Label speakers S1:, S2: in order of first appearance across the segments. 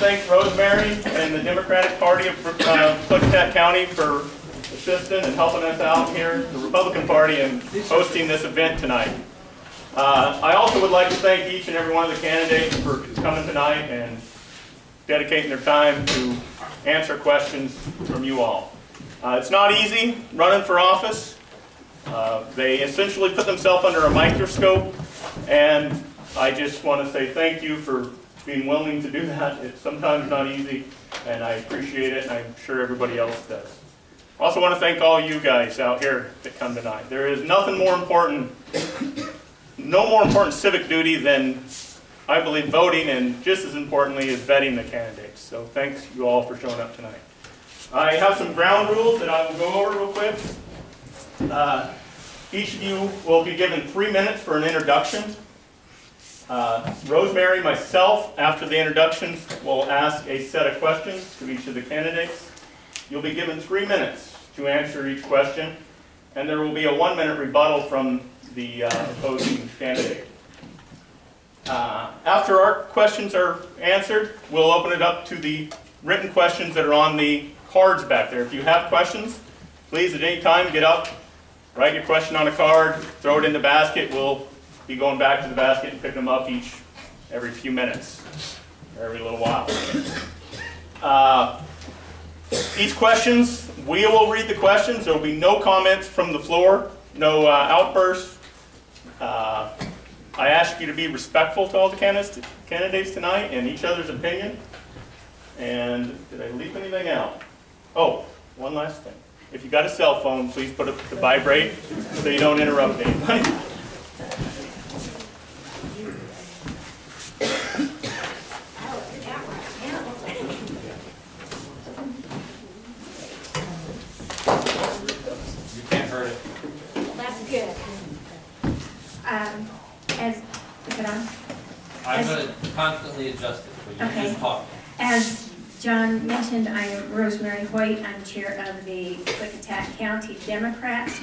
S1: thank Rosemary and the Democratic Party of Clickatack County for assisting and helping us out here, the Republican Party, in hosting this event tonight. I also would like to thank each and every one of the candidates for coming tonight and dedicating their time to answer questions from you all. It's not easy running for office. They essentially put themselves under a microscope, and I just want to say thank you for being willing to do that. It's sometimes not easy, and I appreciate it, and I'm sure everybody else does. I also want to thank all you guys out here that come tonight. There is nothing more important, no more important civic duty than, I believe, voting, and just as importantly is vetting the candidates. So thanks you all for showing up tonight. I have some ground rules that I will go over real quick. Each of you will be given 3 minutes for an introduction. Rosemary, myself, after the introductions, will ask a set of questions to each of the candidates. You'll be given 3 minutes to answer each question, and there will be a 1-minute rebuttal from the opposing candidate. After our questions are answered, we'll open it up to the written questions that are on the cards back there. If you have questions, please at any time get up, write your question on a card, throw it in the basket. We'll be going back to the basket and picking them up every few minutes, every little while. Each questions, we will read the questions. There will be no comments from the floor, no outbursts. I ask you to be respectful to all the candidates tonight and each other's opinion. And did I leave anything out? Oh, one last thing. If you got a cell phone, please put it to vibrate so you don't interrupt anybody.
S2: You can't hurt it.
S3: Well, that's good. Is it on?
S2: I'm going to constantly adjust it, but you
S3: Okay.
S2: just talk.
S3: As John mentioned, I am Rosemary Hoyt. I'm chair of the Clickatack County Democrats.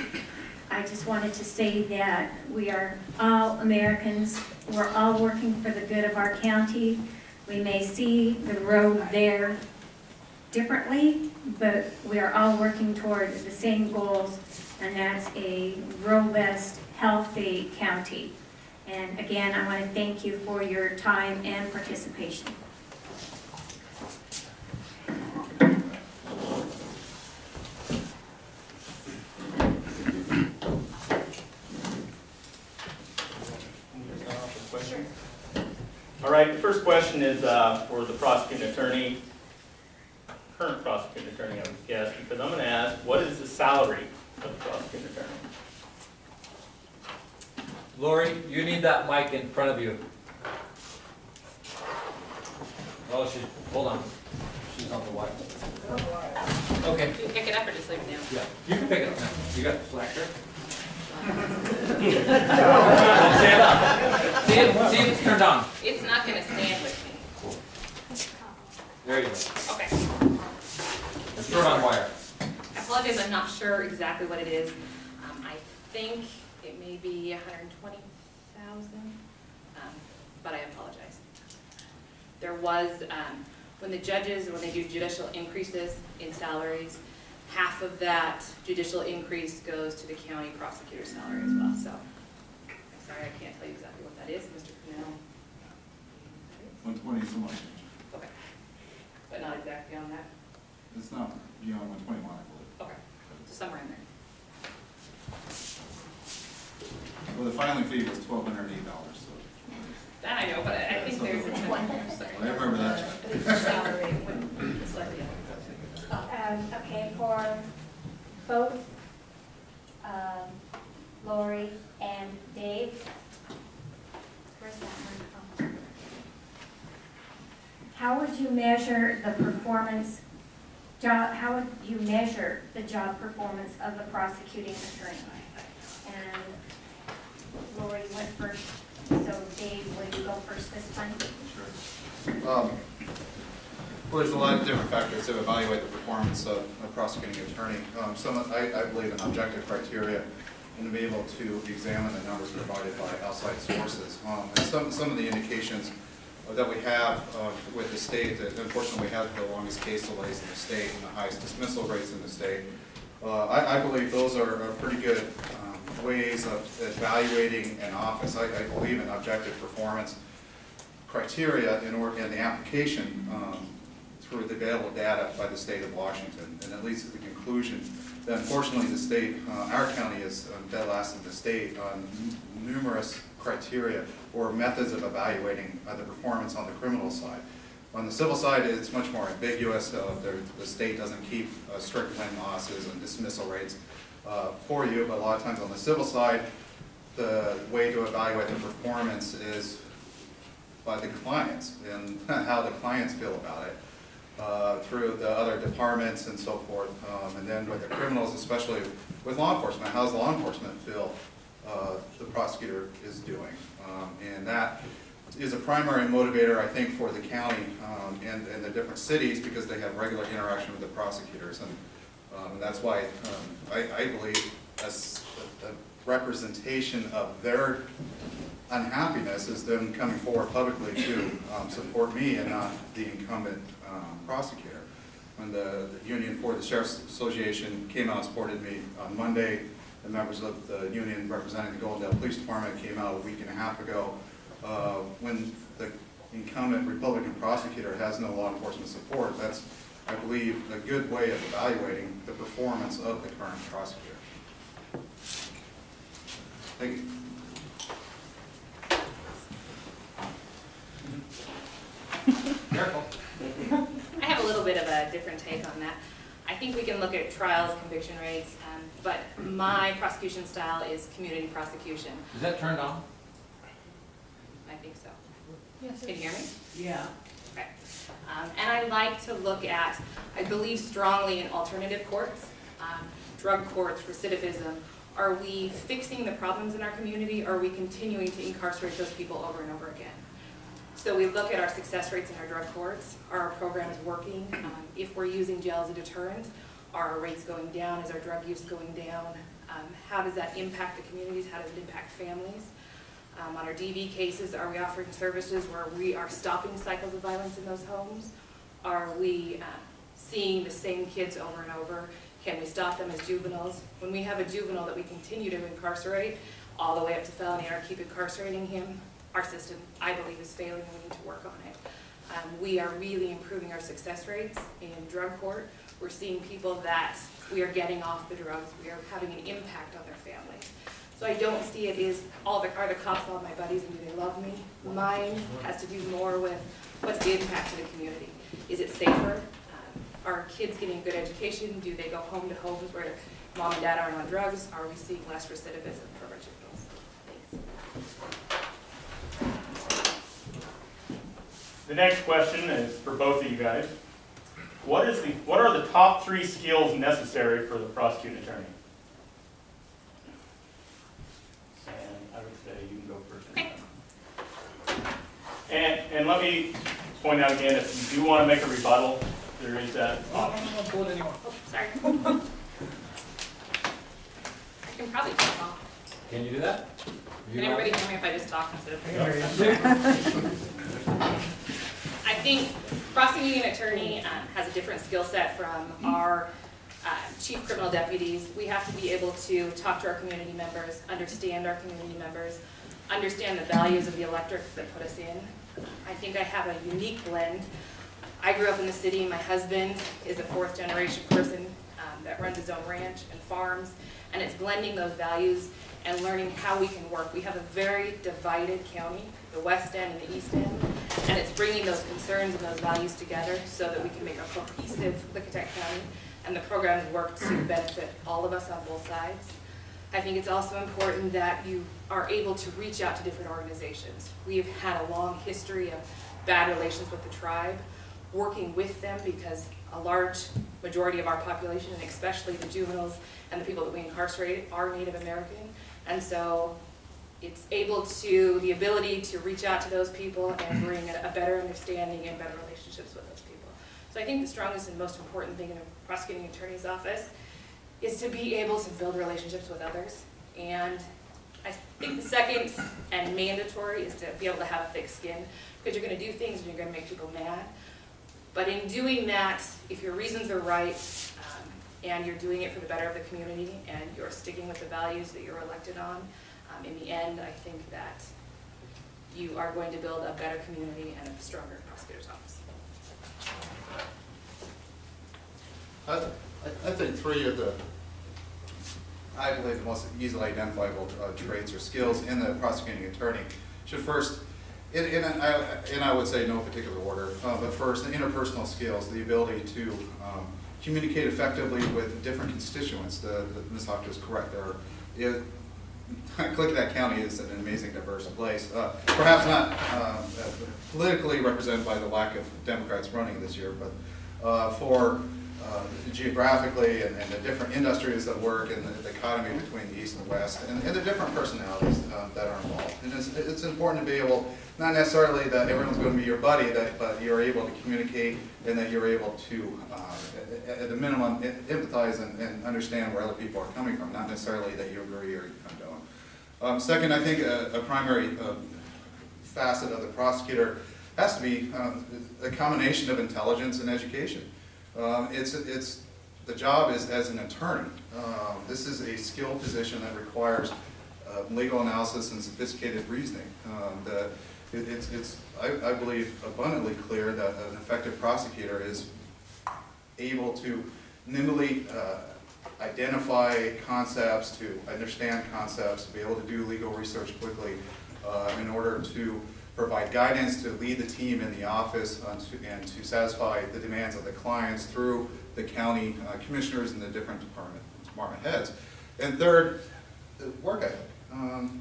S3: I just wanted to say that we are all Americans. We're all working for the good of our county. We may see the road there differently, but we are all working toward the same goals, and that's a robust, healthy county. And again, I want to thank you for your time and participation.
S1: All right, the first question is for the prosecuting attorney, current prosecuting attorney, I would guess, because I'm going to ask, what is the salary of the prosecuting attorney?
S2: Lori, you need that mic in front of you. Oh, hold on. She's on the wire. Okay.
S4: You can pick it up or just leave it down.
S2: Yeah, you can pick it up now. You got the slacker? Stand up. See if it's turned on.
S4: It's not going to stand with me.
S2: There you go.
S4: Okay.
S2: It's turned on wire.
S4: I apologize, I'm not sure exactly what it is. I think it may be $120,000, but I apologize. There was, when the judges, when they do judicial increases in salaries, half of that judicial increase goes to the county prosecutor's salary as well. So, I'm sorry, I can't tell you exactly what that is, Mr. Cornell.
S5: 120 is so much.
S4: Okay, but not exactly on that.
S5: It's not beyond 121, I believe.
S4: Okay, so somewhere in there.
S5: Well, the filing fee was $1,208, so.
S4: That I know, but I think there's a
S5: I remember that.
S4: salary slightly
S3: Okay, for both Lori and Dave. Where's that microphone? How would you measure the performance? How would you measure the job performance of the prosecuting attorney? And Lori went first, so Dave, will you go first this time?
S6: Sure. Well, there's a lot of different factors to evaluate the performance of a prosecuting attorney. I believe in objective criteria and to be able to examine the numbers provided by outside sources. And some of the indications that we have with the state. That unfortunately, we have the longest case delays in the state and the highest dismissal rates in the state. I believe those are pretty good ways of evaluating an office. I believe in objective performance criteria in the application through the available data by the state of Washington, and it leads to the conclusion that unfortunately the state, our county is dead last in the state on numerous criteria or methods of evaluating the performance on the criminal side. On the civil side, it's much more ambiguous. The state doesn't keep strict win losses and dismissal rates for you, but a lot of times on the civil side, the way to evaluate the performance is by the clients and how the clients feel about it through the other departments and so forth. And then with the criminals, especially with law enforcement, how does law enforcement feel the prosecutor is doing? And that is a primary motivator, I think, for the county and the different cities, because they have regular interaction with the prosecutors. And that's why I believe a representation of their unhappiness is them coming forward publicly to support me and not the incumbent prosecutor. When the Union for the Sheriff's Association came out and supported me on Monday, the members of the union representing the Goldendale Police Department came out a week and a half ago. When the incumbent Republican prosecutor has no law enforcement support, that's, I believe, a good way of evaluating the performance of the current prosecutor. Thank you.
S2: Careful.
S4: I have a little bit of a different take on that. I think we can look at trials, conviction rates, but my prosecution style is community prosecution.
S2: Is that turned on?
S4: I think so.
S7: Yes.
S4: Can you hear me?
S7: Yeah.
S4: Okay. And I like to look at, I believe strongly in alternative courts, drug courts, recidivism. Are we fixing the problems in our community, or are we continuing to incarcerate those people over and over again? So we look at our success rates in our drug courts. Are our programs working? If we're using jail as a deterrent, are our rates going down? Is our drug use going down? How does that impact the communities? How does it impact families? On our DV cases, are we offering services where we are stopping cycles of violence in those homes? Are we seeing the same kids over and over? Can we stop them as juveniles? When we have a juvenile that we continue to incarcerate all the way up to felony or keep incarcerating him, our system, I believe, is failing and we need to work on it. We are really improving our success rates in drug court. We're seeing people that we are getting off the drugs. We are having an impact on their families. So I don't see it as are the cops all my buddies and do they love me? Mine has to do more with what's the impact to the community. Is it safer? Are kids getting a good education? Do they go home to homes where mom and dad aren't on drugs? Are we seeing less recidivism for our juveniles? Thanks.
S1: The next question is for both of you guys. What are the top 3 skills necessary for the prosecuting attorney? And I would say you can go first. And let me point out again, if you do want to make a rebuttal, there is that option.
S4: Oh, sorry. I can probably talk off.
S2: Can you do that?
S4: Can everybody hear me if I just talk instead of... I think prosecuting attorney has a different skill set from our chief criminal deputies. We have to be able to talk to our community members, understand our community members, understand the values of the electorate that put us in. I think I have a unique blend. I grew up in the city. My husband is a 4th generation person that runs his own ranch and farms, and it's blending those values and learning how we can work. We have a very divided county, the West End and the East End, and it's bringing those concerns and those values together so that we can make a cohesive Klickitat County, and the programs work to benefit all of us on both sides. I think it's also important that you are able to reach out to different organizations. We've had a long history of bad relations with the tribe, working with them because a large majority of our population, and especially the juveniles and the people that we incarcerate, are Native American. And so it's the ability to reach out to those people and bring a better understanding and better relationships with those people. So I think the strongest and most important thing in a prosecuting attorney's office is to be able to build relationships with others and I think the second and mandatory is to be able to have a thick skin, because you're going to do things and you're going to make people mad. But in doing that, if your reasons are right, and you're doing it for the better of the community, and you're sticking with the values that you're elected on, in the end, I think that you are going to build a better community and a stronger prosecutor's office.
S6: I think three of the, I believe, the most easily identifiable traits or skills in the prosecuting attorney should first, and I would say no particular order, but first, the interpersonal skills, the ability to communicate effectively with different constituents. Ms. Hochter is correct. Klickitat County is an amazing, diverse place. Perhaps not politically represented by the lack of Democrats running this year, but for geographically and the different industries that work and the economy between the East and the West and the different personalities that are involved. And it's important to be able, not necessarily that everyone's going to be your buddy, but you're able to communicate and that you're able to, at a minimum, empathize and understand where other people are coming from, not necessarily that you agree or you condone. Second, I think a primary facet of the prosecutor has to be a combination of intelligence and education. The job is as an attorney. This is a skilled position that requires legal analysis and sophisticated reasoning. I believe, abundantly clear that an effective prosecutor is able to nimbly identify concepts, to understand concepts, to be able to do legal research quickly in order to provide guidance, to lead the team in the office, and to satisfy the demands of the clients through the county commissioners and the different department heads. And third, the work ethic.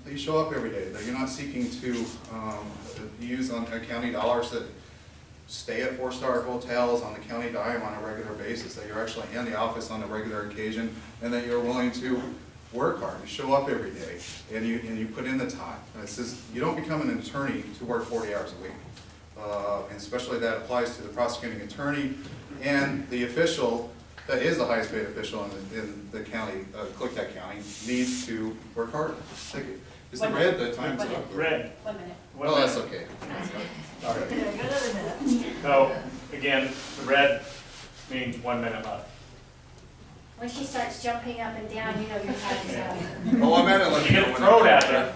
S6: That you show up every day, that you're not seeking to use on county dollars that stay at 4-star hotels on the county dime on a regular basis, that you're actually in the office on a regular occasion, and that you're willing to work hard. You show up every day, and you put in the time. And it says you don't become an attorney to work 40 hours a week. And especially that applies to the prosecuting attorney and the official that is the highest paid official in the county, Klickitat County, needs to work hard. Thank you. Is the red? The time's up.
S1: Red.
S4: 1 minute.
S6: Well, that's okay.
S1: All right. So, again, the red means 1 minute left.
S3: When she starts jumping up and down, you know your time's up.
S6: Oh, I meant it like
S1: You get thrown at her.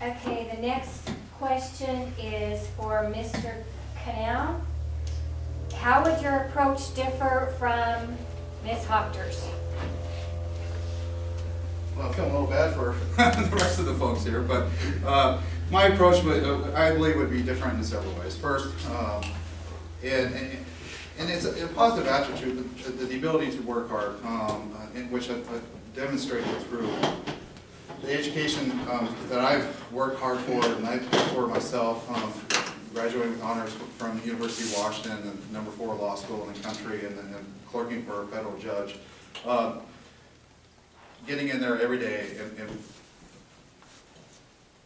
S3: Okay, the next question is for Mr. Canal. How would your approach differ from Ms. Hochter's?
S6: Well, I feel a little bad for the rest of the folks here, but my approach, I believe, would be different in several ways. First, and it's a positive attribute, the ability to work hard, which I've demonstrated through the education that I've worked hard for and I've paid for myself, graduating with honors from the University of Washington, the #4 law school in the country, and then clerking for a federal judge. Getting in there every day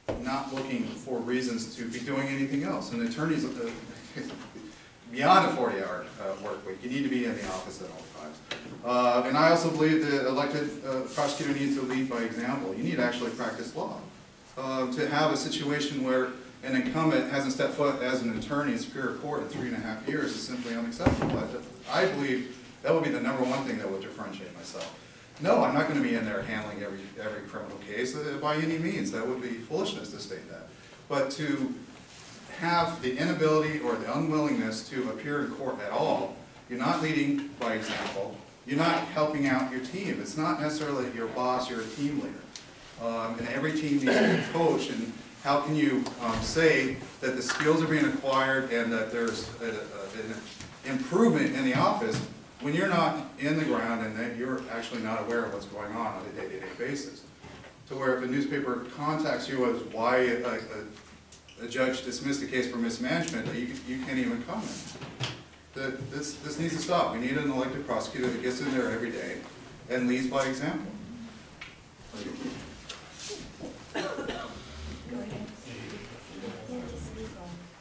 S6: and not looking for reasons to be doing anything else. And attorneys, beyond a 40-hour work week, you need to be in the office at all times. And I also believe the elected prosecutor needs to lead by example. You need to actually practice law. To have a situation where an incumbent hasn't stepped foot as an attorney in Superior Court in 3.5 years is simply unacceptable. I believe that would be the #1 thing that would differentiate myself. No, I'm not going to be in there handling every criminal case by any means. That would be foolishness to state that. But to have the inability or the unwillingness to appear in court at all, you're not leading by example. You're not helping out your team. It's not necessarily your boss, you're a team leader. And every team needs to be coached. And how can you say that the skills are being acquired and that there's an improvement in the office when you're not in the ground and that you're actually not aware of what's going on a day-to-day basis? To where if a newspaper contacts you as why a judge dismissed a case for mismanagement, you can't even comment. This needs to stop. We need an elected prosecutor that gets in there every day and leads by example.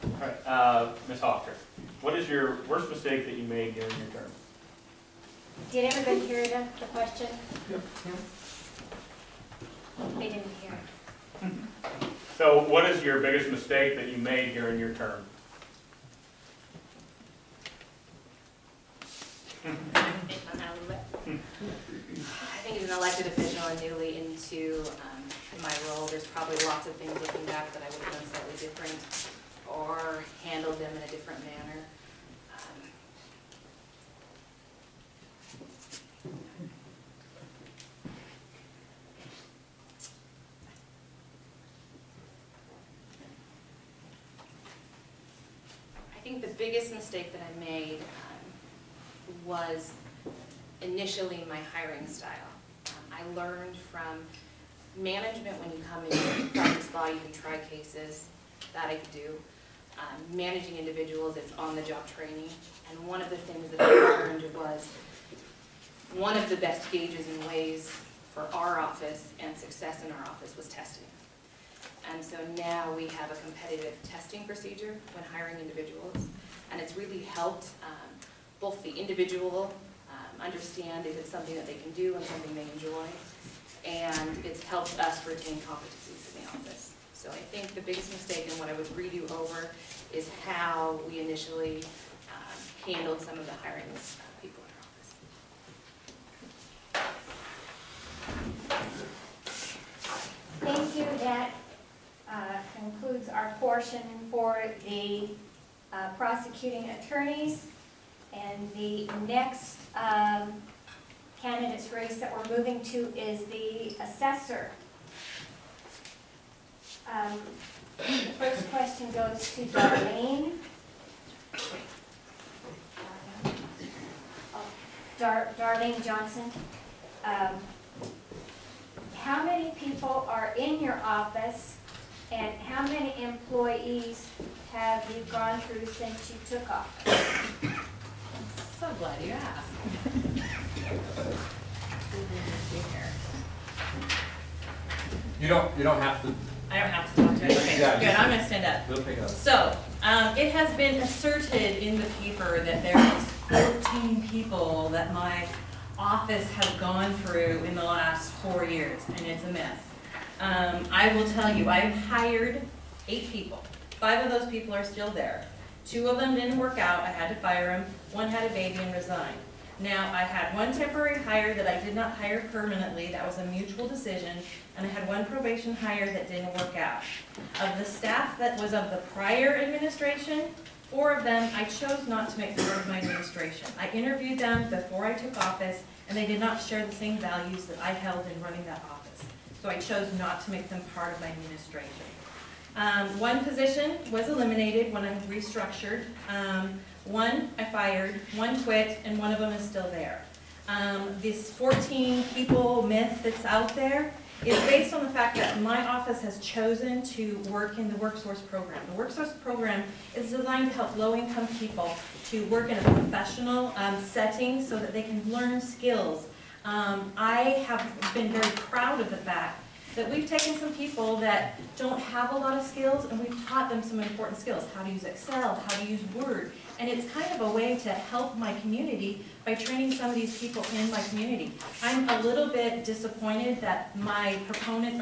S1: All right, Ms. Hochter, what is your worst mistake that you made during your term?
S3: Did everybody hear the question?
S1: Yep.
S3: They didn't hear it.
S1: So what is your biggest mistake that you made here in your term?
S4: If I'm out of it. I think as an elected official and newly into my role, there's probably lots of things looking back that I would have done slightly different or handled them in a different manner. I think the biggest mistake that I made was initially my hiring style. I learned from management when you come in, you practice law, you can try cases, that I could do. Managing individuals, it's on-the-job training. And one of the things that I learned was one of the best gauges and ways for our office and success in our office was testing. And so now we have a competitive testing procedure when hiring individuals. And it's really helped both the individual understand if it's something that they can do and something they enjoy. And it's helped us retain competencies in the office. So I think the biggest mistake and what I would redo over is how we initially handled some of the hiring people in our office.
S3: Thank you. That concludes our portion for the prosecuting attorneys. And the next candidates race that we're moving to is the assessor. The first question goes to Darlene. Darlene Johnson. How many people are in your office and how many employees have you gone through since you took office?
S4: So glad you asked.
S2: You don't have to.
S7: I don't have to talk to it. Okay,
S2: Yeah,
S7: good. I'm going to stand up.
S2: We'll pick it up.
S7: So, it has been asserted in the paper that there is 14 people that my office has gone through in the last 4 years, and it's a myth. I will tell you, I've hired 8 people. 5 of those people are still there. 2 of them didn't work out. I had to fire them. 1 had a baby and resigned. Now, I had 1 temporary hire that I did not hire permanently. That was a mutual decision. And I had 1 probation hire that didn't work out. Of the staff that was of the prior administration, 4 of them I chose not to make part of my administration. I interviewed them before I took office, and they did not share the same values that I held in running that office. So I chose not to make them part of my administration. 1 position was eliminated when I restructured. 1 I fired, 1 quit, and 1 of them is still there. This 14 people myth that's out there is based on the fact that my office has chosen to work in the WorkSource program. The WorkSource program is designed to help low-income people to work in a professional setting so that they can learn skills. I have been very proud of the fact that we've taken some people that don't have a lot of skills and we've taught them some important skills, how to use Excel, how to use Word. And it's kind of a way to help my community by training some of these people in my community. I'm a little bit disappointed that my proponents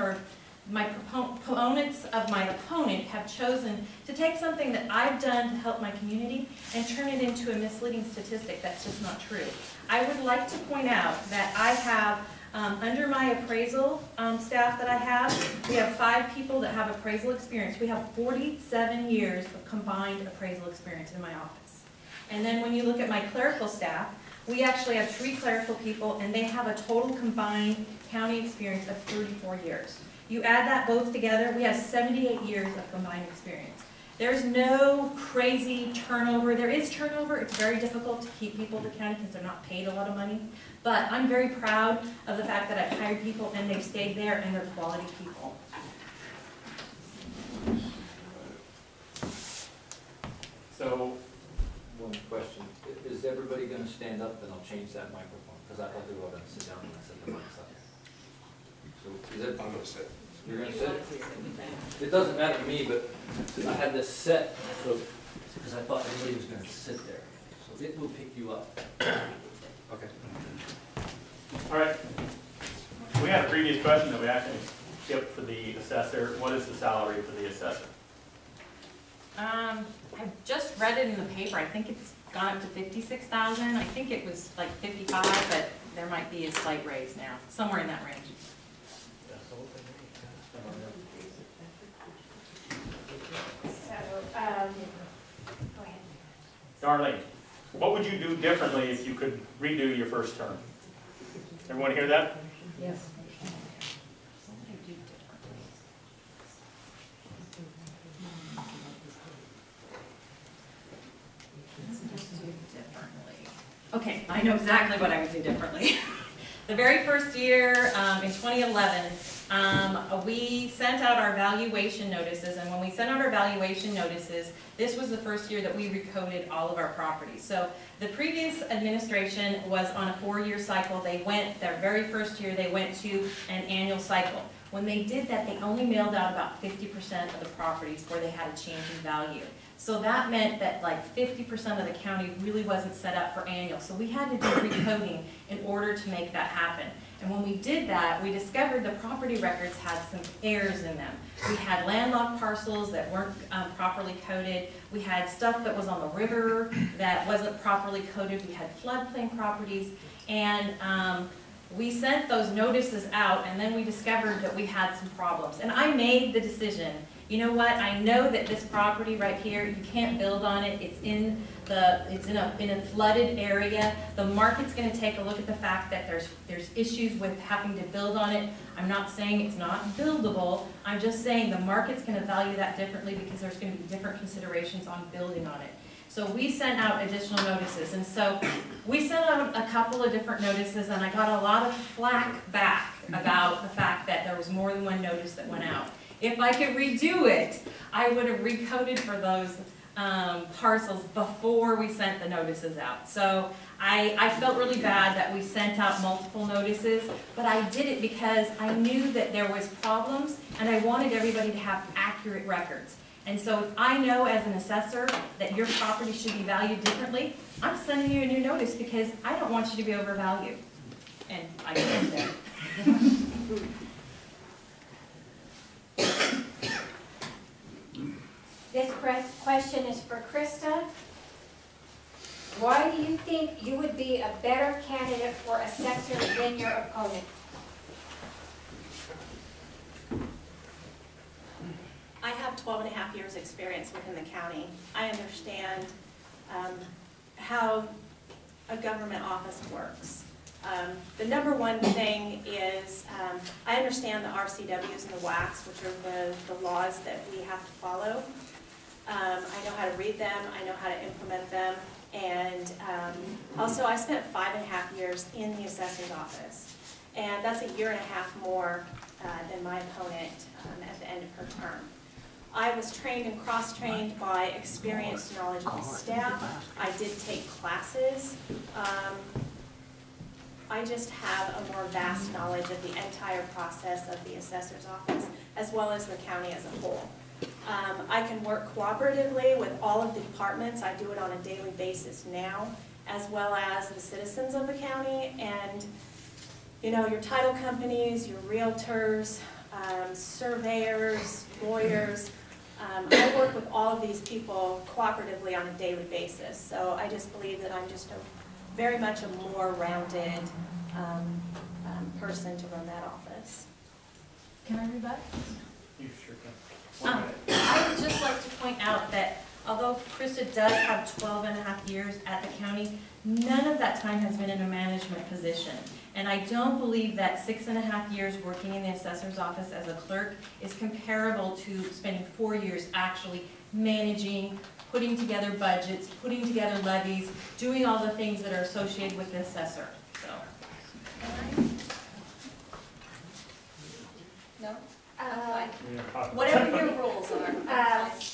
S7: of my opponent have chosen to take something that I've done to help my community and turn it into a misleading statistic that's just not true. I would like to point out that I have under my appraisal staff that I have, we have 5 people that have appraisal experience. We have 47 years of combined appraisal experience in my office. And then when you look at my clerical staff, we actually have 3 clerical people and they have a total combined county experience of 34 years. You add that both together, we have 78 years of combined experience. There's no crazy turnover. There is turnover. It's very difficult to keep people at the county because they're not paid a lot of money. But I'm very proud of the fact that I've hired people and they've stayed there and they're quality people.
S1: So,
S2: One question. Is everybody going to stand up? Then I'll change that microphone because I thought they were going to sit down when I set the mics up. So is it? I'm going to sit. You're going to sit? It doesn't matter to me, but I had this set so because I thought everybody was going to sit there. So it will pick you up. Okay.
S1: All right. We had a previous question that we actually skipped for the assessor. What is the salary for the assessor?
S7: I just read it in the paper. I think it's gone up to 56,000. I think it was like 55, but there might be a slight raise now, somewhere in that range.
S3: So, go ahead.
S1: Darlene, what would you do differently if you could redo your first term? Everyone hear that?
S7: Yes. Okay, I know exactly what I would do differently. The very first year, in 2011, we sent out our valuation notices, and when we sent out our valuation notices, this was the first year that we recoded all of our properties. So the previous administration was on a 4-year cycle. They went, their very first year, they went to an annual cycle. When they did that, they only mailed out about 50% of the properties where they had a change in value. So that meant that like 50% of the county really wasn't set up for annual. So we had to do recoding in order to make that happen. And when we did that, we discovered the property records had some errors in them. We had landlocked parcels that weren't properly coded. We had stuff that was on the river that wasn't properly coded. We had floodplain properties. And we sent those notices out, and then we discovered that we had some problems. And I made the decision, you know what, I know that this property right here, you can't build on it. It's in a flooded area. The market's going to take a look at the fact that there's issues with having to build on it. I'm not saying it's not buildable. I'm just saying the market's going to value that differently because there's going to be different considerations on building on it. So we sent out additional notices, and so we sent out a couple of different notices, and I got a lot of flack back about the fact that there was more than one notice that went out. If I could redo it, I would have recoded for those parcels before we sent the notices out. So I felt really bad that we sent out multiple notices, but I did it because I knew that there was problems, and I wanted everybody to have accurate records. And so if I know as an assessor that your property should be valued differently, I'm sending you a new notice because I don't want you to be overvalued. And I get that.
S3: This question is for Krista. Why do you think you would be a better candidate for assessor than your opponent?
S8: I have 12.5 years experience within the county. I understand how a government office works. The number one thing is I understand the RCWs and the WACs, which are the laws that we have to follow. I know how to read them, I know how to implement them, and also I spent 5.5 years in the assessor's office. And that's 1.5 years more than my opponent at the end of her term. I was trained and cross-trained by experienced, knowledgeable staff. I did take classes. I just have a more vast knowledge of the entire process of the assessor's office, as well as the county as a whole. I can work cooperatively with all of the departments. I do it on a daily basis now, as well as the citizens of the county and, you know, your title companies, your realtors, surveyors, lawyers. I work with all of these people cooperatively on a daily basis. So I just believe that I'm just very much a more rounded person to run that office.
S7: Can I rebut?
S1: You sure can.
S7: I would just like to point out that although Krista does have 12.5 years at the county, none of that time has been in a management position. And I don't believe that 6.5 years working in the assessor's office as a clerk is comparable to spending 4 years actually managing, putting together budgets, putting together levies, doing all the things that are associated with the assessor. So.
S8: No?
S3: Whatever
S8: your rules are.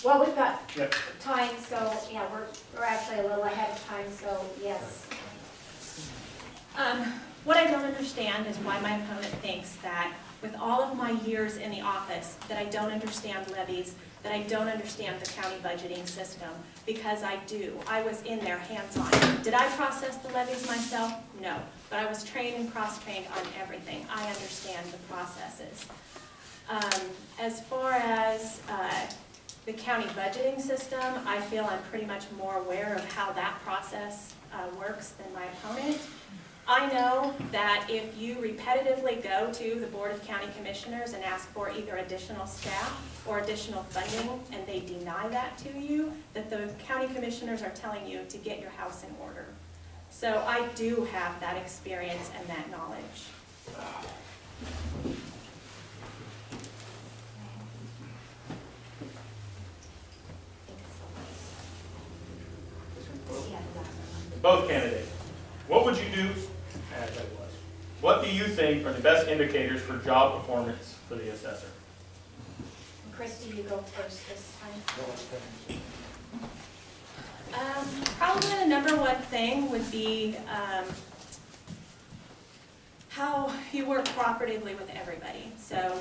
S3: Well, we've got
S1: Yep.
S3: time, so yeah, we're actually a little ahead of time, so yes.
S8: What I don't understand is why my opponent thinks that with all of my years in the office that I don't understand levies, that I don't understand the county budgeting system, because I do. I was in there hands-on. Did I process the levies myself? No. But I was trained and cross-trained on everything. I understand the processes. As far as the county budgeting system, I feel I'm pretty much more aware of how that process works than my opponent. I know that if you repetitively go to the Board of County Commissioners and ask for either additional staff or additional funding, and they deny that to you, that the county commissioners are telling you to get your house in order. So I do have that experience and that knowledge.
S1: Both candidates. What would you do, what do you think are the best indicators for job performance for the assessor?
S3: Christy, you go first this time.
S8: Probably the number one thing would be how you work cooperatively with everybody. So,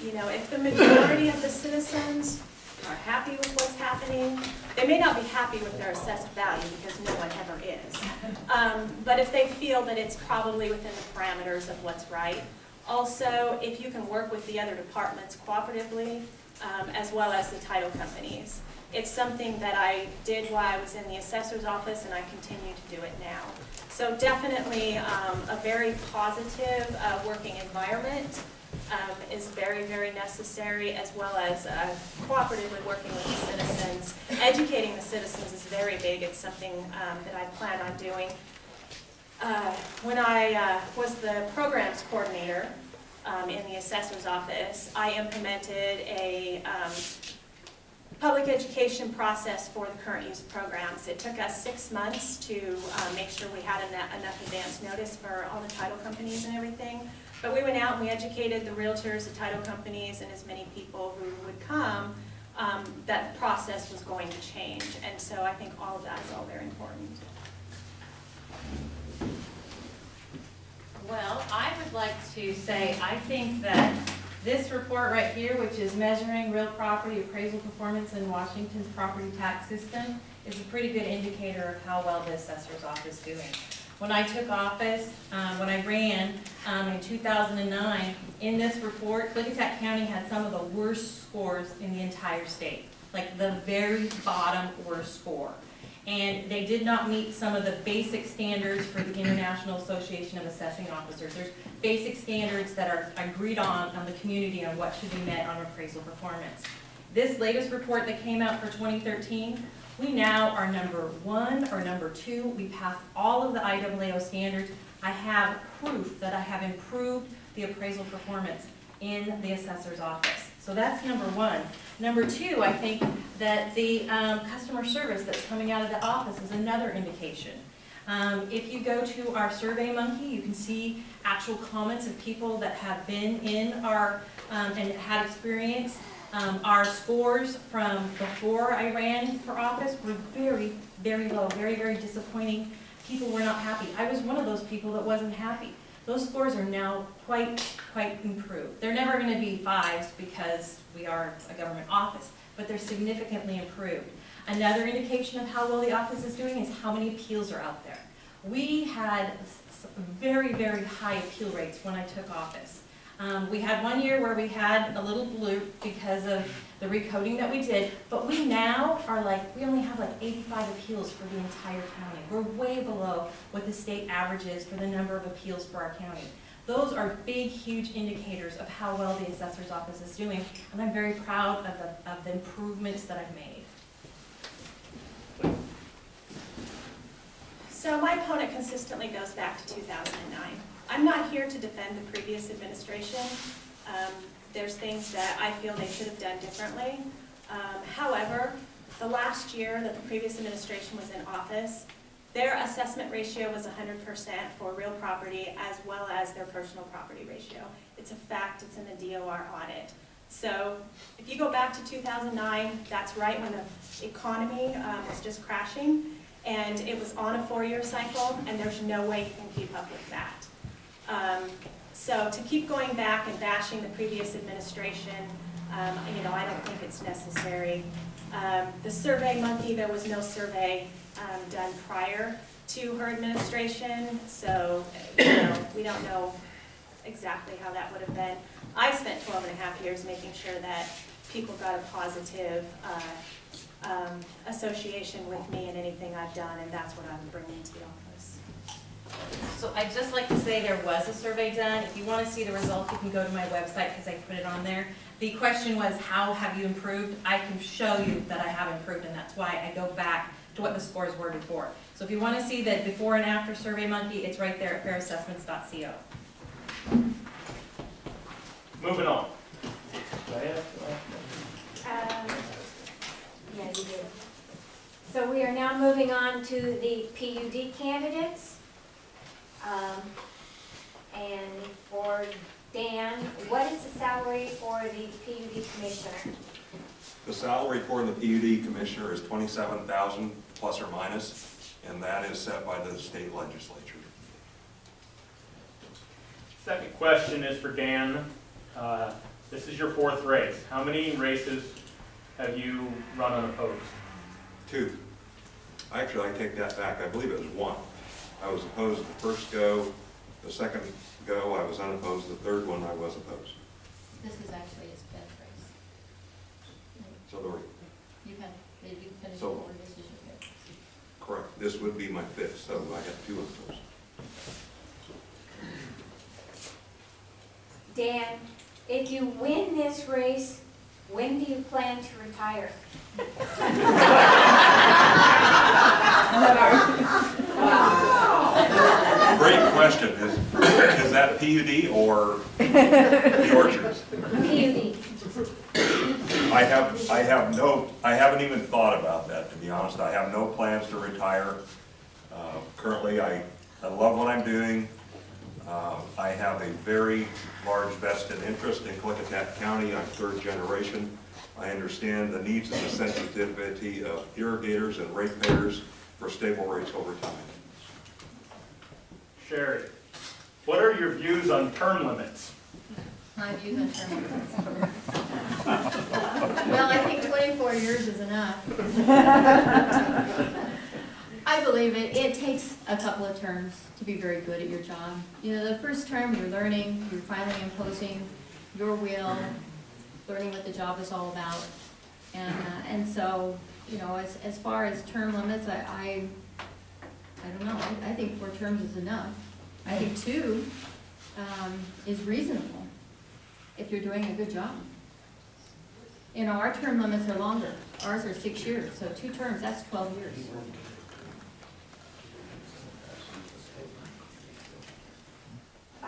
S8: you know, if the majority of the citizens are happy with what's happening, they may not be happy with their assessed value because no one ever is. But if they feel that it's probably within the parameters of what's right. Also, if you can work with the other departments cooperatively, as well as the title companies. It's something that I did while I was in the assessor's office, and I continue to do it now. So definitely a very positive working environment is very, very necessary, as well as cooperatively working with the citizens. Educating the citizens is very big. It's something that I plan on doing. When I was the programs coordinator in the assessor's office, I implemented a public education process for the current use programs. It took us 6 months to make sure we had enough advance notice for all the title companies and everything. But we went out and we educated the realtors, the title companies, and as many people who would come, that the process was going to change. And so I think all of that is all very important.
S7: Well, I would like to say, I think that this report right here, which is measuring real property appraisal performance in Washington's property tax system, is a pretty good indicator of how well the assessor's office is doing. When I took office, when I ran in 2009, in this report, Clickitat County had some of the worst scores in the entire state, like the very bottom worst score. And they did not meet some of the basic standards for the International Association of Assessing Officers. There's basic standards that are agreed on the community on what should be met on appraisal performance. This latest report that came out for 2013, we now are number 1 or number 2. We passed all of the IAAO standards. I have proof that I have improved the appraisal performance in the assessor's office. So that's number 1. Number 2, I think that the customer service that's coming out of the office is another indication. If you go to our Survey Monkey, you can see actual comments of people that have been in our and had experience. Our scores from before I ran for office were very, very low, very, very disappointing. People were not happy. I was one of those people that wasn't happy. Those scores are now quite improved. They're never going to be 5s because we are a government office, but they're significantly improved. Another indication of how well the office is doing is how many appeals are out there. We had very, very high appeal rates when I took office. We had one year where we had a little bloop because of the recoding that we did, but we now are like, we only have like 85 appeals for the entire county. We're way below what the state average is for the number of appeals for our county. Those are big, huge indicators of how well the assessor's office is doing, and I'm very proud of the improvements that I've made.
S8: So my opponent consistently goes back to 2009. I'm not here to defend the previous administration. There's things that I feel they should have done differently. However, the last year that the previous administration was in office, their assessment ratio was 100% for real property as well as their personal property ratio. It's a fact, it's in the DOR audit. So if you go back to 2009, that's right when the economy was just crashing, and it was on a 4-year cycle, and there's no way you can keep up with that. So to keep going back and bashing the previous administration, You know, I don't think it's necessary. The Survey Monkey, there was no survey done prior to her administration, so you know, we don't know exactly how that would have been. I spent 12.5 years making sure that people got a positive association with me and anything I've done, and that's what I'm bringing to the office.
S7: So I'd just like to say there was a survey done. If you want to see the results, you can go to my website because I put it on there. The question was, how have you improved? I can show you that I have improved, and that's why I go back to what the scores were before. So if you want to see the before and after Survey Monkey, it's right there at fairassessments.co.
S1: Moving on.
S3: Yeah, you did. So we are now moving on to the PUD candidates. And for Dan, what is the salary for the PUD commissioner?
S9: The salary for the PUD commissioner is $27,000 plus or minus, and that is set by the state legislature.
S1: Second question is for Dan. This is your 4th race. How many races have you run unopposed?
S9: 2. Actually, I take that back. I believe it was 1. I was opposed the first go. The second go, I was unopposed. The third one, I was opposed.
S10: This is actually his 5th race.
S9: So
S10: You finished
S9: So-
S10: 4, this is your 5th.
S9: correct. This would be my 5th, so I have 2 unopposed.
S3: Dan, if you win this race, when do you plan to retire?
S9: Great question. Is that PUD or the orchards?
S3: PUD.
S9: I haven't even thought about that, to be honest. I have no plans to retire. Currently, I love what I'm doing. I have a very large vested interest in Klickitat County. I'm 3rd generation. I understand the needs and the sensitivity of irrigators and ratepayers for stable rates over time.
S1: Sherry, what are your views on term limits?
S10: My views on term limits. Well, I think 24 years is enough. I believe it takes a couple of terms to be very good at your job. You know, the first term you're learning, you're finally imposing your will, learning what the job is all about. And so, you know, as far as term limits, I don't know, I think 4 terms is enough. I think 2 is reasonable if you're doing a good job. You know, our term limits are longer. Ours are 6 years, so 2 terms, that's 12 years.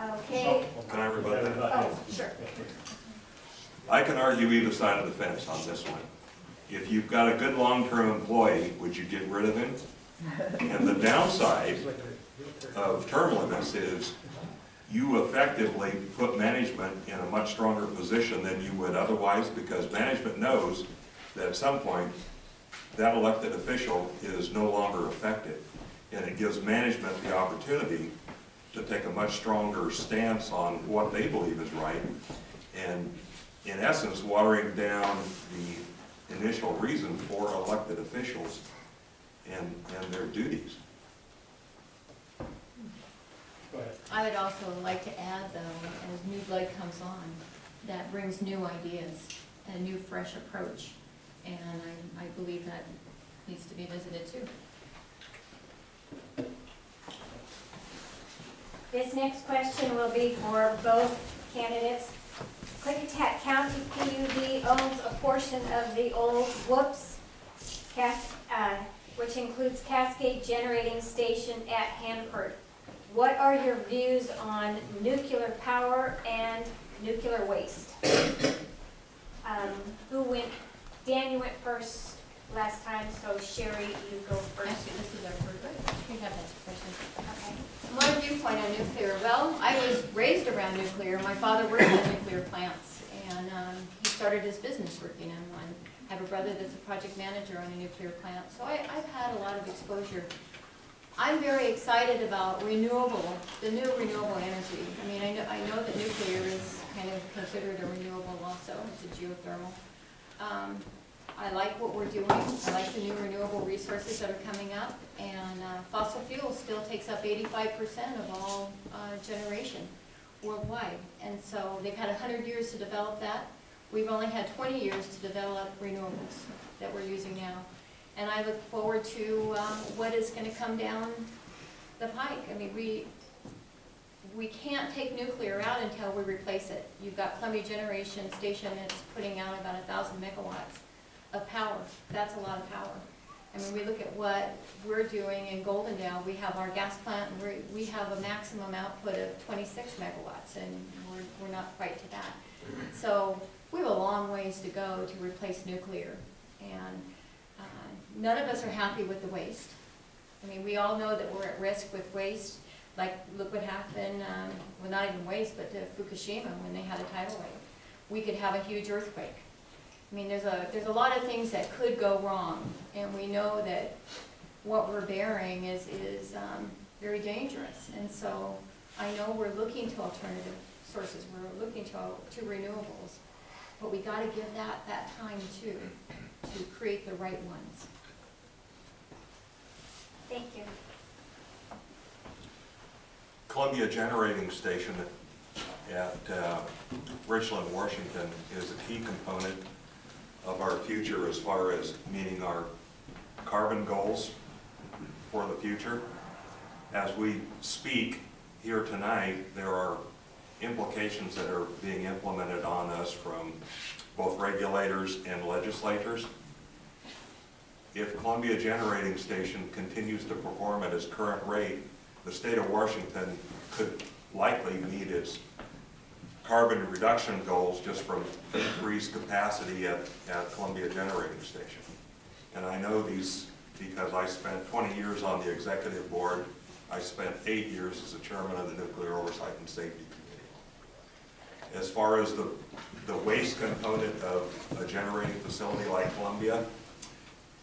S3: Okay.
S9: Can I rebut that?
S3: Oh, sure.
S9: I can argue either side of the fence on this one. If you've got a good long-term employee, would you get rid of him? And the downside of term limits is you effectively put management in a much stronger position than you would otherwise, because management knows that at some point that elected official is no longer effective. And it gives management the opportunity to take a much stronger stance on what they believe is right, and in essence watering down the initial reason for elected officials and their duties.
S1: Go ahead.
S10: I would also like to add, though, as new blood comes on, that brings new ideas, a new fresh approach, and I believe that needs to be visited too.
S3: This next question will be for both candidates. Klickitat County PUD owns a portion of the old which includes Cascade Generating Station at Hanford. What are your views on nuclear power and nuclear waste? Who went? Dan, you went first last time, so Sherry, you go first.
S10: Actually, this is our first, we have that question.
S3: Okay.
S10: My viewpoint on nuclear, well, I was raised around nuclear. My father worked in nuclear plants, and he started his business working in one. I have a brother that's a project manager on a nuclear plant, so I've had a lot of exposure. I'm very excited about the new renewable energy. I mean, I know that nuclear is kind of considered a renewable also, it's a geothermal. I like what we're doing, I like the new renewable resources that are coming up, and fossil fuel still takes up 85% of all generation worldwide. And so they've had 100 years to develop that. We've only had 20 years to develop renewables that we're using now. And I look forward to what is going to come down the pike. I mean, we can't take nuclear out until we replace it. You've got Columbia Generation Station that's putting out about 1,000 megawatts of power. That's a lot of power. I mean, we look at what we're doing in Goldendale. We have our gas plant, and we have a maximum output of 26 megawatts, and we're not quite to that. So we have a long ways to go to replace nuclear. And none of us are happy with the waste. I mean, we all know that we're at risk with waste. Like, look what happened, well, not even waste, but to Fukushima when they had a tidal wave. We could have a huge earthquake. I mean, there's a lot of things that could go wrong, and we know that what we're bearing is very dangerous. And so I know we're looking to alternative sources. We're looking to renewables, but we got to give that time too to create the right ones.
S3: Thank you.
S9: Columbia Generating Station at Richland, Washington is a key component of our future as far as meeting our carbon goals for the future. As we speak here tonight, there are implications that are being implemented on us from both regulators and legislators. If Columbia Generating Station continues to perform at its current rate, the state of Washington could likely meet its carbon reduction goals just from increased capacity at Columbia Generating Station. And I know these because I spent 20 years on the executive board. I spent 8 years as the chairman of the Nuclear Oversight and Safety Committee. As far as the waste component of a generating facility like Columbia,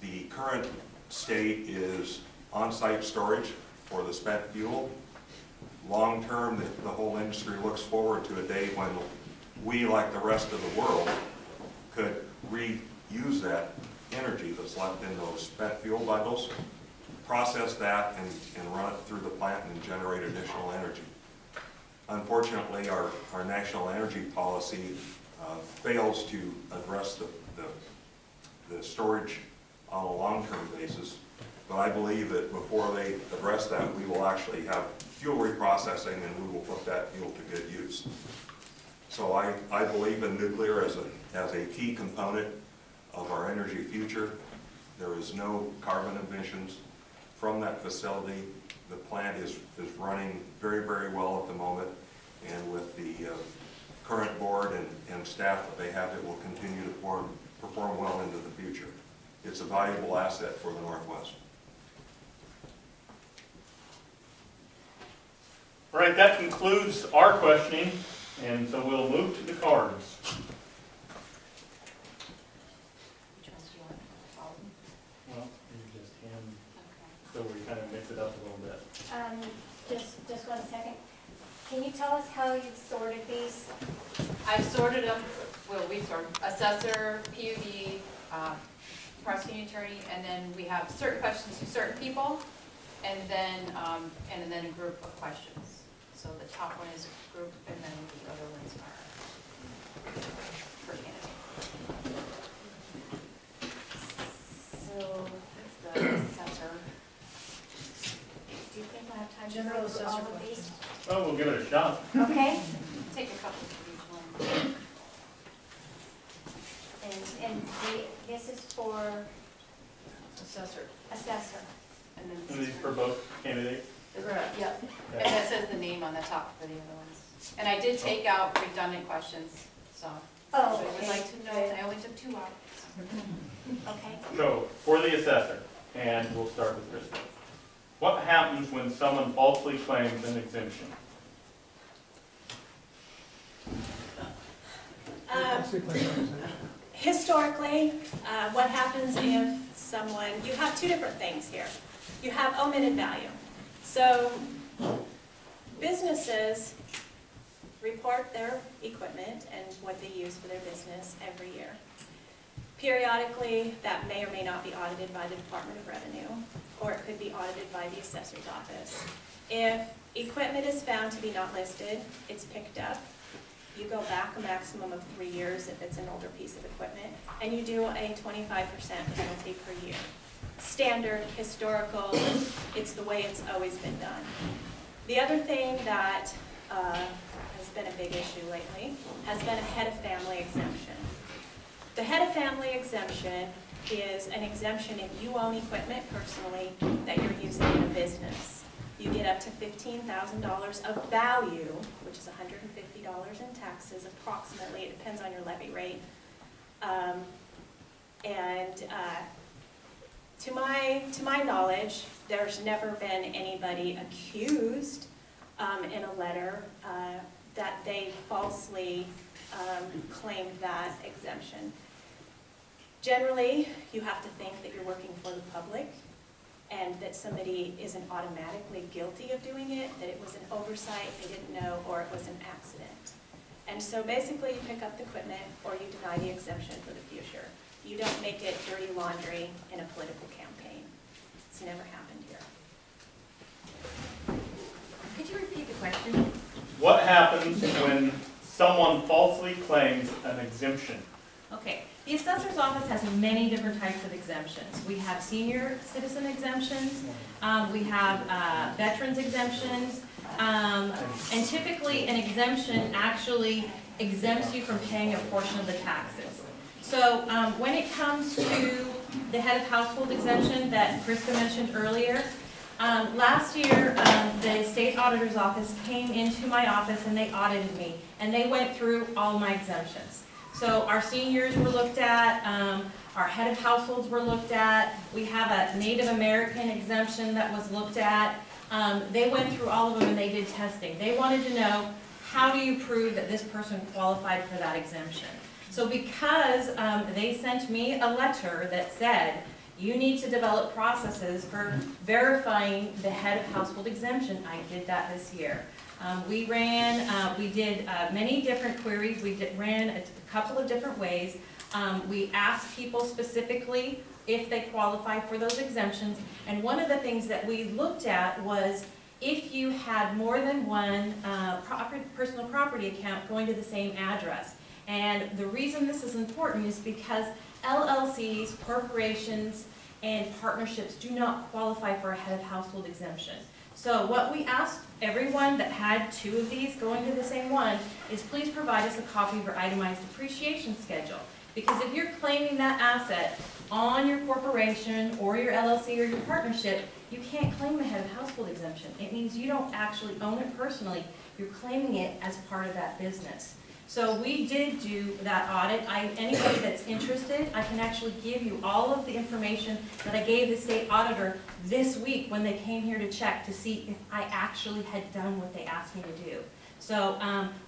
S9: the current state is on-site storage for the spent fuel. Long term, the whole industry looks forward to a day when we, like the rest of the world, could reuse that energy that's left in those spent fuel bundles, process that, and run it through the plant and generate additional energy. Unfortunately, our national energy policy fails to address the storage on a long-term basis. But I believe that before they address that, we will actually have fuel reprocessing, and we will put that fuel to good use. So I believe in nuclear as a key component of our energy future. There is no carbon emissions from that facility. The plant is running very, very well at the moment, and with the current board and staff that they have, it will continue to perform well into the future. It's a valuable asset for the Northwest.
S1: All right, that concludes our questioning, and so we'll move to the cards.
S4: Which ones do you want to follow?
S1: Well, you just hand, so we kind of mix it up a little bit.
S3: Just 1 second. Can you tell us how you've sorted these?
S11: I've sorted them, well, we sort assessor, PUD, prosecuting attorney, and then we have certain questions to certain people, and then a group of questions. So the top one is a group, and then the other ones are for candidate.
S3: So,
S11: That's the assessor.
S3: do you think we'll have time to
S11: General
S3: go through all
S11: assessor
S3: of these?
S1: Oh, we'll give it a shot.
S3: Okay.
S11: Take a couple of each one.
S3: And this is for
S11: Assessor.
S3: assessor.
S11: And then.
S1: And these for both candidates?
S11: Yep.
S1: Okay.
S11: And that says the name on the top for the other ones. And I did take out redundant questions, so.
S3: Oh,
S11: If you would
S3: okay.
S11: like to know, I only took 2 out.
S3: Okay.
S1: So, for the assessor, and we'll start with Krista. What happens when someone falsely claims an exemption?
S8: Historically, what happens if someone, you have 2 different things here. You have omitted value. So businesses report their equipment and what they use for their business every year. Periodically, that may or may not be audited by the Department of Revenue, or it could be audited by the assessor's office. If equipment is found to be not listed, it's picked up. You go back a maximum of 3 years if it's an older piece of equipment, and you do a 25% penalty per year. Standard, historical, it's the way it's always been done. The other thing that has been a big issue lately has been a head of family exemption. The head of family exemption is an exemption if you own equipment personally that you're using in a business. You get up to $15,000 of value, which is $150 in taxes approximately. It depends on your levy rate. To my knowledge, there's never been anybody accused in a letter that they falsely claimed that exemption. Generally, you have to think that you're working for the public and that somebody isn't automatically guilty of doing it, that it was an oversight, they didn't know, or it was an accident. And so basically you pick up the equipment or you deny the exemption for the future. You don't make it dirty laundry in a political campaign. It's never happened here.
S7: Could you repeat the question?
S1: What happens when someone falsely claims an exemption?
S7: Okay, the assessor's office has many different types of exemptions. We have senior citizen exemptions, we have veterans exemptions, and typically an exemption actually exempts you from paying a portion of the taxes. So when it comes to the head of household exemption that Krista mentioned earlier, last year the state auditor's office came into my office and they audited me, and they went through all my exemptions. So our seniors were looked at, our head of households were looked at, we have a Native American exemption that was looked at. They went through all of them and they did testing. They wanted to know, how do you prove that this person qualified for that exemption? So because they sent me a letter that said, you need to develop processes for verifying the head of household exemption, I did that this year. We did many different queries. We ran a couple of different ways. We asked people specifically if they qualify for those exemptions. And one of the things that we looked at was if you had more than one personal property account going to the same address. And the reason this is important is because LLCs, corporations, and partnerships do not qualify for a head of household exemption. So what we asked everyone that had 2 of these going to the same one is please provide us a copy of your itemized depreciation schedule. Because if you're claiming that asset on your corporation or your LLC or your partnership, you can't claim the head of household exemption. It means you don't actually own it personally. You're claiming it as part of that business. So we did do that audit. Anybody that's interested, I can actually give you all of the information that I gave the state auditor this week when they came here to check to see if I actually had done what they asked me to do. So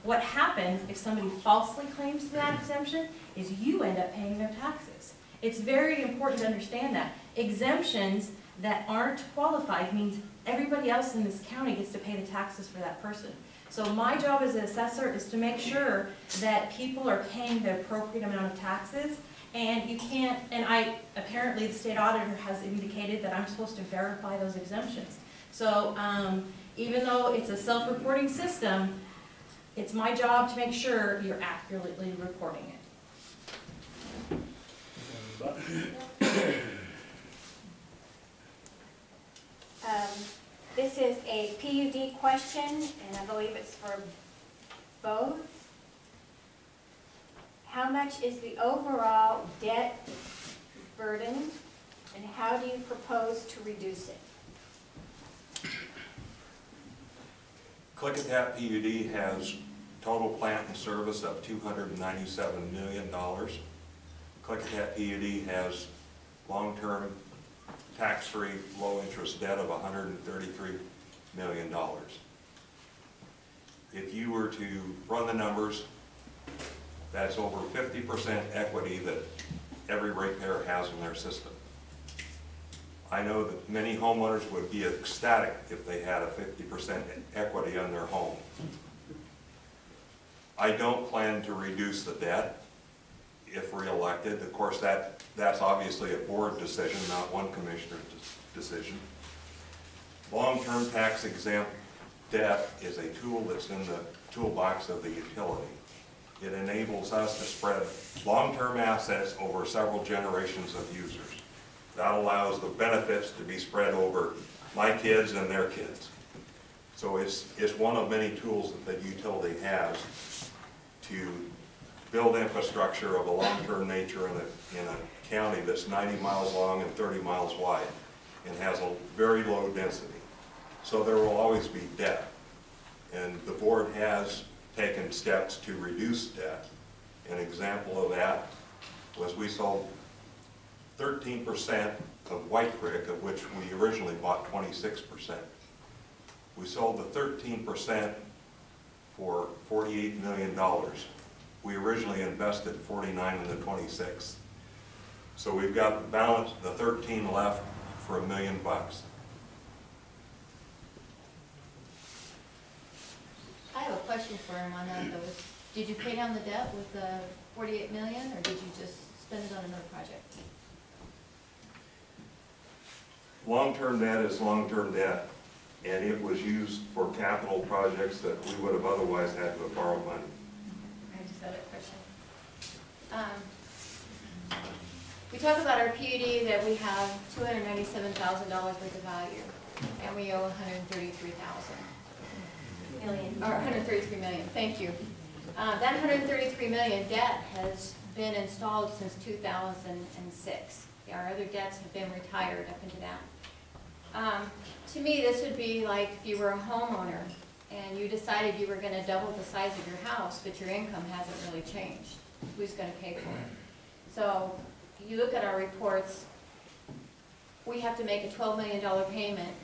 S7: what happens if somebody falsely claims that exemption is you end up paying their taxes. It's very important to understand that. Exemptions that aren't qualified means everybody else in this county gets to pay the taxes for that person. So my job as an assessor is to make sure that people are paying the appropriate amount of taxes, and you can't, and apparently the state auditor has indicated that I'm supposed to verify those exemptions. So even though it's a self-reporting system, it's my job to make sure you're accurately reporting it.
S3: This is a PUD question, and I believe it's for both. How much is the overall debt burden, and how do you propose to reduce it?
S9: Clickitat PUD has total plant and service of $297 million. Clickitat PUD has long-term tax-free, low-interest debt of $133 million. If you were to run the numbers, that's over 50% equity that every ratepayer has in their system. I know that many homeowners would be ecstatic if they had a 50% equity on their home. I don't plan to reduce the debt if reelected. Of course, that's obviously a board decision, not one commissioner's decision. Long-term tax exempt debt is a tool that's in the toolbox of the utility. It enables us to spread long-term assets over several generations of users. That allows the benefits to be spread over my kids and their kids. So it's one of many tools that the utility has to build infrastructure of a long-term nature in a county that's 90 miles long and 30 miles wide and has a very low density. So there will always be debt. And the board has taken steps to reduce debt. An example of that was we sold 13% of White Creek, of which we originally bought 26%. We sold the 13% for $48 million. We originally invested 49 in the 26. So we've got the balance, the 13 left for $1 million.
S10: I have a question for him on that though. Did you pay down the debt with the 48 million, or did you just spend it on another project?
S9: Long-term debt is long-term debt, and it was used for capital projects that we would have otherwise had to borrow money.
S10: I just had a question. We talk about our PUD that we have $297,000 worth of value, and we owe $133,000. Or 133 million, thank you. That 133 million debt has been installed since 2006. Our other debts have been retired up into that. To me, this would be like if you were a homeowner and you decided you were going to double the size of your house, but your income hasn't really changed. Who's going to pay for it? So you look at our reports, we have to make a $12 million payment,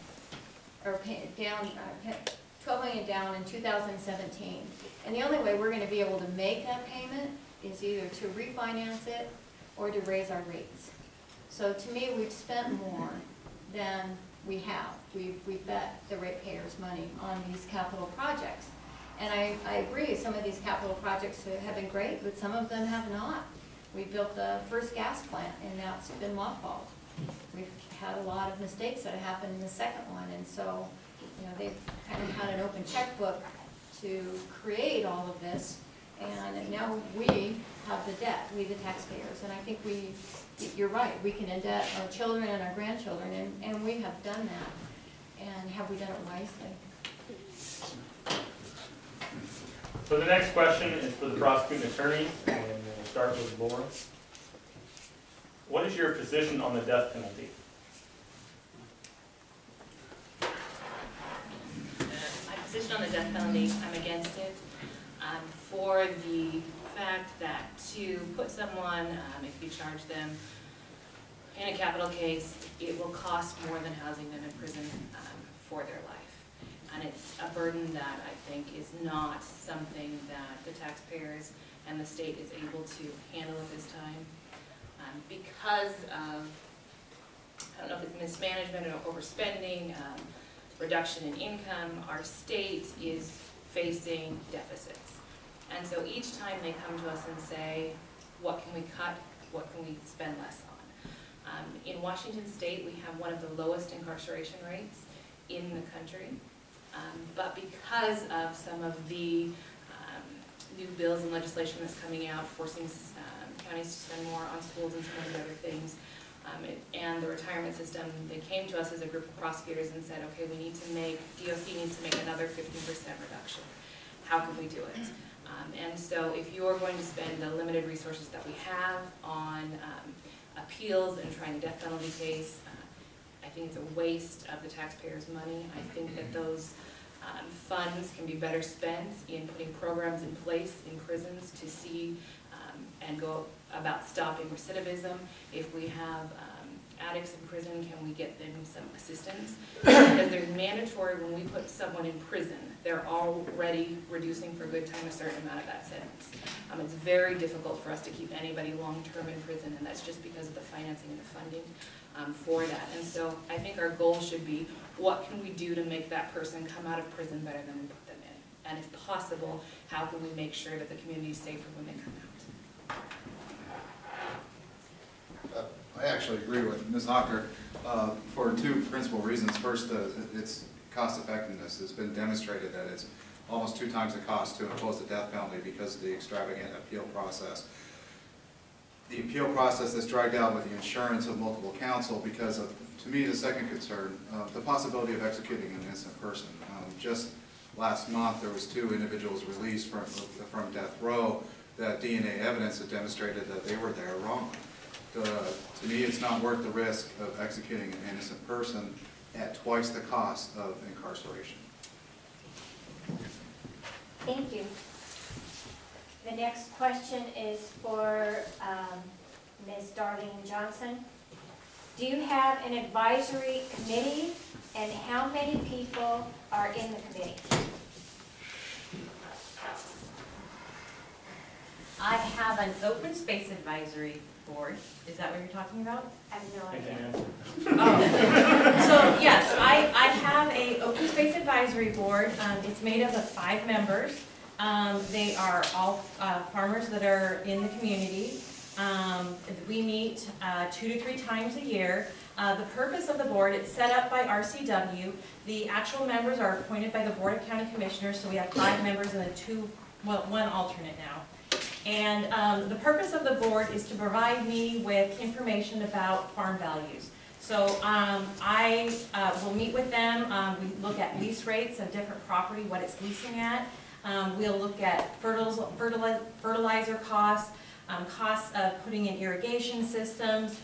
S10: or $12 million down in 2017. And the only way we're going to be able to make that payment is either to refinance it or to raise our rates. So to me, we've spent more than we have. We've bet the ratepayers' money on these capital projects. And I agree, some of these capital projects have been great, but some of them have not. We built the first gas plant, and now it's been mothballed. We've had a lot of mistakes that have happened in the second one, and so they've kind of had an open checkbook to create all of this, and now we have the debt, we the taxpayers, and I think you're right, we can indebt our children and our grandchildren, and we have done that. And have we done it wisely?
S1: So the next question is for the prosecuting attorney, and we'll start with Laura. What is your position on the death penalty?
S4: My position on the death penalty, I'm against it, for the fact that to put someone, if you charge them in a capital case, it will cost more than housing them in prison for their life. And it's a burden that I think is not something that the taxpayers and the state is able to handle at this time. Because of, I don't know if it's mismanagement or overspending, reduction in income, our state is facing deficits. And so each time they come to us and say, what can we cut, what can we spend less on? In Washington State, we have one of the lowest incarceration rates in the country. But because of some of the new bills and legislation that's coming out, forcing counties to spend more on schools and some of the other things, and the retirement system, they came to us as a group of prosecutors and said, okay, we need to make, DOC needs to make another 15% reduction. How can we do it? And so if you're going to spend the limited resources that we have on appeals and trying a death penalty case, I think it's a waste of the taxpayers' money. I think that those funds can be better spent in putting programs in place in prisons to see and go about stopping recidivism. If we have addicts in prison, can we get them some assistance? Because they're mandatory when we put someone in prison, they're already reducing for good time a certain amount of that sentence. It's very difficult for us to keep anybody long-term in prison, and that's just because of the financing and the funding for that. And so I think our goal should be, what can we do to make that person come out of prison better than we put them in?
S12: and if possible, how can we make sure that the community is safer when they come out?
S6: I actually agree with Ms. Hocker for two principal reasons. First, its cost effectiveness. It's been demonstrated that it's almost 2 times the cost to impose the death penalty because of the extravagant appeal process. The appeal process that's dragged out with the insurance of multiple counsel because of, to me, the second concern, the possibility of executing an innocent person. Just last month, there was 2 individuals released from death row that DNA evidence had demonstrated that they were there wrongly. To me, it's not worth the risk of executing an innocent person at twice the cost of incarceration.
S3: Thank you. The next question is for Ms. Darlene Johnson. Do you have an advisory committee, and how many people are in the committee?
S7: I have an open space advisory board. Is that what you're talking about?
S3: I have no idea.
S7: So yes, I have a open space advisory board. It's made up of 5 members. They are all farmers that are in the community. We meet 2 to 3 times a year. The purpose of the board, it's set up by RCW. The actual members are appointed by the Board of County Commissioners, so we have 5 members and 1 alternate now. And the purpose of the board is to provide me with information about farm values. So I will meet with them. We look at lease rates of different property, what it's leasing at. We'll look at fertilizer costs, costs of putting in irrigation systems,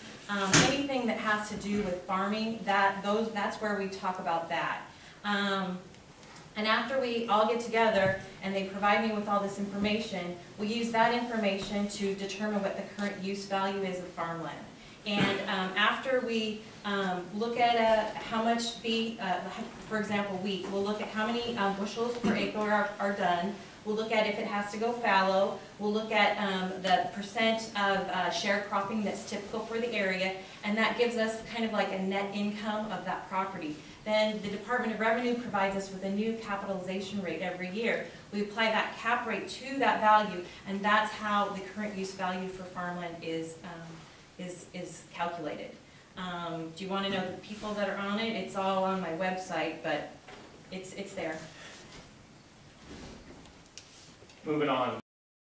S7: anything that has to do with farming. That's where we talk about that. And after we all get together and they provide me with all this information, we use that information to determine what the current use value is of farmland. And after we look at how much feed, for example, wheat, we'll look at how many bushels per acre are done. We'll look at if it has to go fallow. We'll look at the percent of sharecropping that's typical for the area, and that gives us kind of like a net income of that property. Then the Department of Revenue provides us with a new capitalization rate every year. We apply that cap rate to that value, and that's how the current use value for farmland is calculated. Do you want to know the people that are on it? It's all on my website, but it's there.
S1: Moving on.